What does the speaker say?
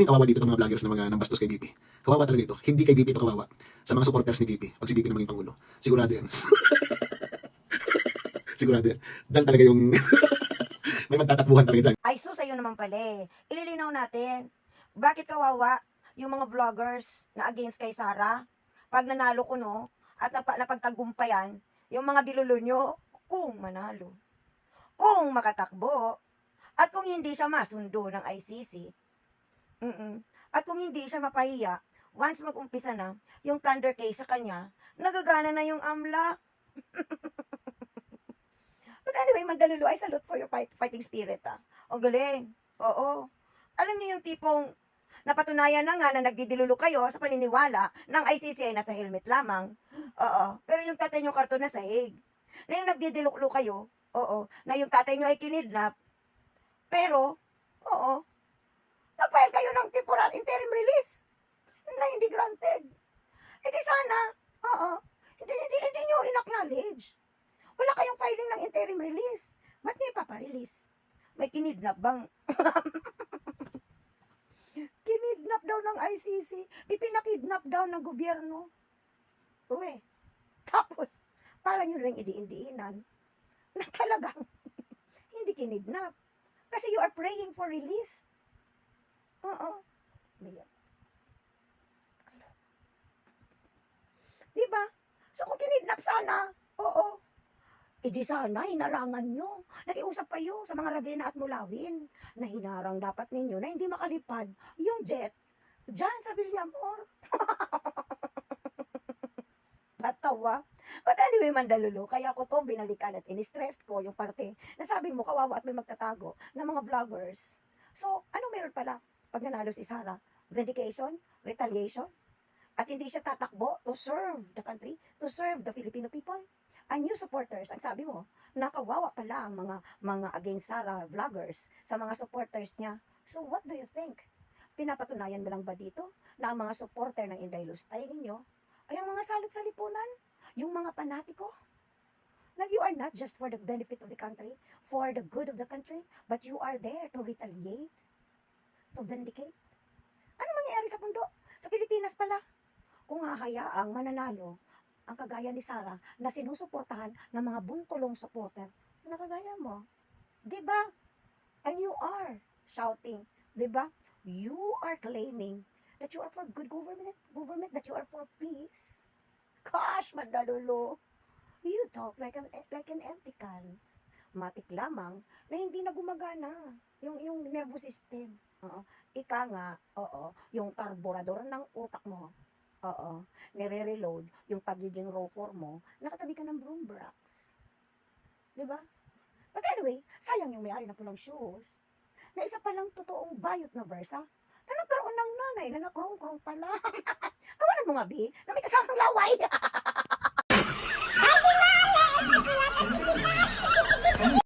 Ano yung kawawa dito ng mga vloggers na mga nambastos kay VP? Kawawa talaga ito. Hindi kay VP ito kawawa. Sa mga supporters ni VP. Pag si VP naman yung Pangulo. Sigurado yan. Sigurado yan. Diyan talaga yung may magtatakbuhan talaga dyan. Ay, sus, sa'yo naman pala eh. Ililinaw natin. Bakit kawawa yung mga vloggers na against kay Sarah? Pag nanalo ko, no? At napagtagumpayan, yung mga dilulo nyo, kung manalo. Kung makatakbo. At kung hindi siya masundo ng ICC. At kung hindi siya mapahiya, once mag-umpisa na, yung plunder case sa kanya, nagagana na yung AMLA. But anyway, Mandalulu, I salute for your fighting spirit, ah. O galing. Oo. Alam niyo yung tipong napatunayan na nga na nagdidilulo kayo sa paniniwala ng ICC ay nasa helmet lamang. Oo. Pero yung tatay nyo karton na sahig. Na yung nagdidilulo kayo, oo, na yung tatay nyo ay kinidnap. Pero, oo, nag-file kayo ng temporary interim release na hindi granted. E di sana, oo, hindi nyo in-acknowledge. Wala kayong filing ng interim release. Ba't niyo ipaparelease? May kinidnap bang? Kinidnap daw ng ICC. Ipinakidnap daw ng gobyerno. Uwe. Tapos, para nyo lang idiin-diinan na talagang hindi kinidnap. Kasi you are praying for release. Oo. Diba? So kung kinidnap sana, oo. Di sana, hinarangan nyo. Nakiusap kayo sa mga Ravenna at Mulawin na hinarang dapat ninyo na hindi makalipad yung jet dyan sa Villamor. Patawa. But anyway, Mandalulu, kaya ko to binalikan at in-stress ko yung parte na sabi mo kawawa at may magtatago ng mga vloggers. So, ano meron pala pag nanalo si Sarah? Vindication? Retaliation? At hindi siya tatakbo to serve the country, to serve the Filipino people. Ang new supporters, ang sabi mo, nakawawa pala ang mga against Sarah vloggers sa mga supporters niya. So what do you think? Pinapatunayan mo lang ba dito na ang mga supporter ng Inday Lustay ninyo ay ang mga salot sa lipunan? Yung mga panatiko? Na you are not just for the benefit of the country, for the good of the country, but you are there to retaliate, to vindicate. Ano mangyayari sa mundo? Sa Pilipinas pala, kung hahayaang mananalo ang kagaya ni Sarah na sinusuportahan ng mga buntulong supporter na kagaya mo. Diba? And you are shouting. Diba? You are claiming that you are for good government, that you are for peace. Gosh, Mandalulu. You talk like an empty can. Matik lamang na hindi na gumagana yung nervous system. Oo. Ika nga, oo, yung karburador ng utak mo. Oo, nire-reload yung pagiging raw form mo, nakatabi ka ng broom box. Diba? But anyway, sayang yung may-ari na pulang shoes. Na isa palang totoong bayot na versa, na nagkaroon ng nanay na nakrong-krong pala. Tawanan mo nga, Bi, na may kasamang laway.